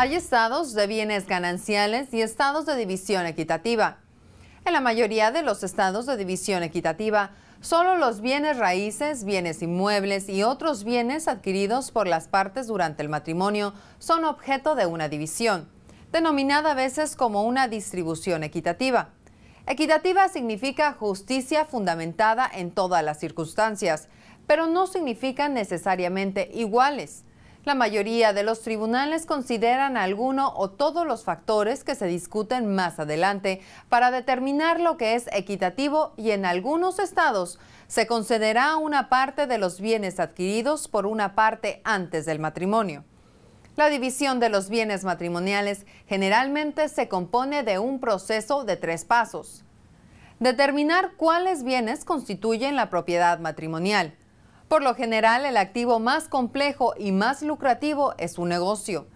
Hay estados de bienes gananciales y estados de división equitativa. En la mayoría de los estados de división equitativa, solo los bienes raíces, bienes inmuebles y otros bienes adquiridos por las partes durante el matrimonio son objeto de una división, denominada a veces como una distribución equitativa. Equitativa significa justicia fundamentada en todas las circunstancias, pero no significan necesariamente iguales. La mayoría de los tribunales consideran alguno o todos los factores que se discuten más adelante para determinar lo que es equitativo, y en algunos estados se concederá una parte de los bienes adquiridos por una parte antes del matrimonio. La división de los bienes matrimoniales generalmente se compone de un proceso de 3 pasos. Determinar cuáles bienes constituyen la propiedad matrimonial. Por lo general, el activo más complejo y más lucrativo es un negocio.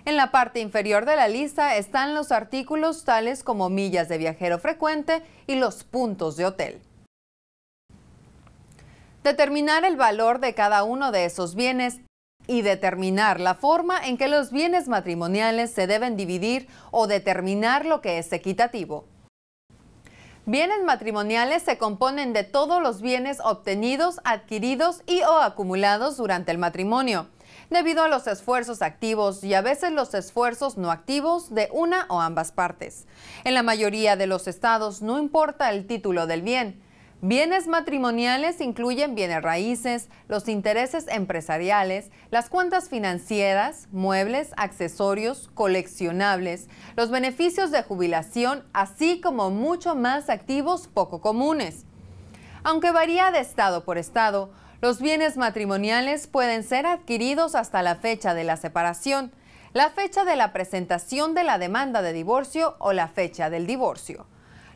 En la parte inferior de la lista están los artículos tales como millas de viajero frecuente y los puntos de hotel. Determinar el valor de cada uno de esos bienes y determinar la forma en que los bienes matrimoniales se deben dividir o determinar lo que es equitativo. Bienes matrimoniales se componen de todos los bienes obtenidos, adquiridos y o acumulados durante el matrimonio, debido a los esfuerzos activos y a veces los esfuerzos no activos de una o ambas partes. En la mayoría de los estados no importa el título del bien. Bienes matrimoniales incluyen bienes raíces, los intereses empresariales, las cuentas financieras, muebles, accesorios, coleccionables, los beneficios de jubilación, así como mucho más activos poco comunes. Aunque varía de estado por estado, los bienes matrimoniales pueden ser adquiridos hasta la fecha de la separación, la fecha de la presentación de la demanda de divorcio o la fecha del divorcio.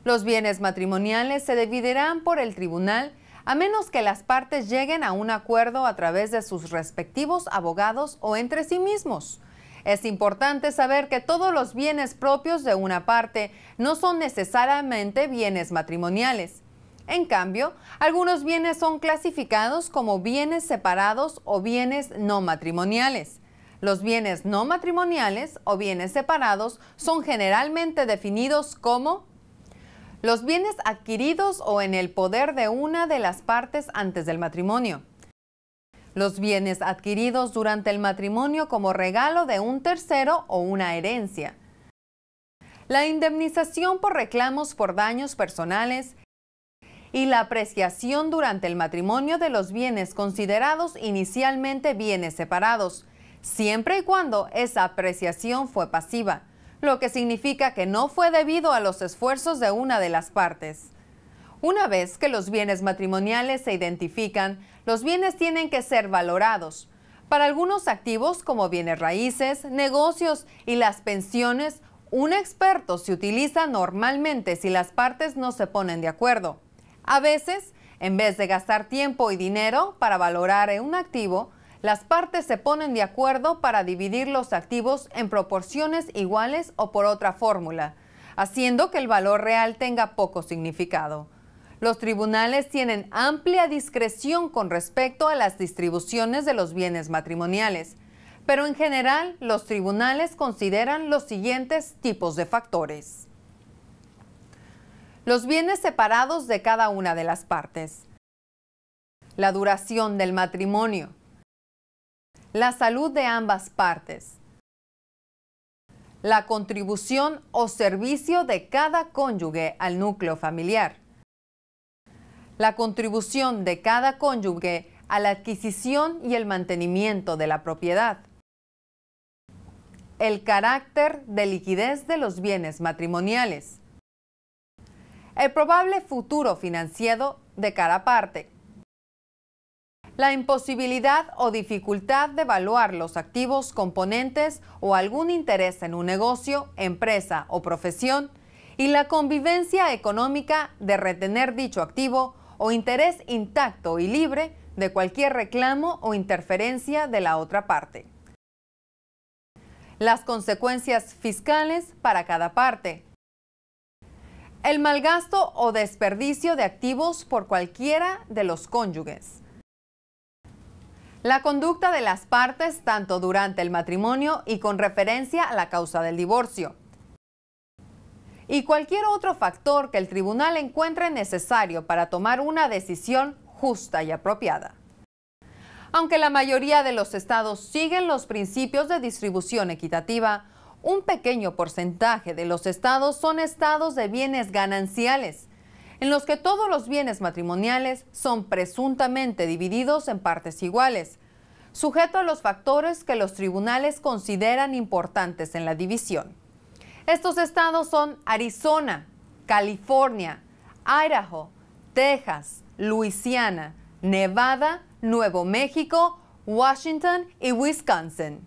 Los bienes matrimoniales se dividirán por el tribunal a menos que las partes lleguen a un acuerdo a través de sus respectivos abogados o entre sí mismos. Es importante saber que todos los bienes propios de una parte no son necesariamente bienes matrimoniales. En cambio, algunos bienes son clasificados como bienes separados o bienes no matrimoniales. Los bienes no matrimoniales o bienes separados son generalmente definidos como los bienes adquiridos o en el poder de una de las partes antes del matrimonio. Los bienes adquiridos durante el matrimonio como regalo de un tercero o una herencia. La indemnización por reclamos por daños personales y la apreciación durante el matrimonio de los bienes considerados inicialmente bienes separados, siempre y cuando esa apreciación fue pasiva, lo que significa que no fue debido a los esfuerzos de una de las partes. Una vez que los bienes matrimoniales se identifican, los bienes tienen que ser valorados. Para algunos activos como bienes raíces, negocios y las pensiones, un experto se utiliza normalmente si las partes no se ponen de acuerdo. A veces, en vez de gastar tiempo y dinero para valorar un activo, las partes se ponen de acuerdo para dividir los activos en proporciones iguales o por otra fórmula, haciendo que el valor real tenga poco significado. Los tribunales tienen amplia discreción con respecto a las distribuciones de los bienes matrimoniales, pero en general los tribunales consideran los siguientes tipos de factores. Los bienes separados de cada una de las partes. La duración del matrimonio. La salud de ambas partes. La contribución o servicio de cada cónyuge al núcleo familiar. La contribución de cada cónyuge a la adquisición y el mantenimiento de la propiedad. El carácter de liquidez de los bienes matrimoniales. El probable futuro financiero de cada parte. La imposibilidad o dificultad de evaluar los activos componentes o algún interés en un negocio, empresa o profesión, y la convivencia económica de retener dicho activo o interés intacto y libre de cualquier reclamo o interferencia de la otra parte. Las consecuencias fiscales para cada parte. El malgasto o desperdicio de activos por cualquiera de los cónyuges. La conducta de las partes tanto durante el matrimonio y con referencia a la causa del divorcio. Y cualquier otro factor que el tribunal encuentre necesario para tomar una decisión justa y apropiada. Aunque la mayoría de los estados siguen los principios de distribución equitativa, un pequeño porcentaje de los estados son estados de bienes gananciales, en los que todos los bienes matrimoniales son presuntamente divididos en partes iguales, sujeto a los factores que los tribunales consideran importantes en la división. Estos estados son Arizona, California, Idaho, Texas, Luisiana, Nevada, Nuevo México, Washington y Wisconsin.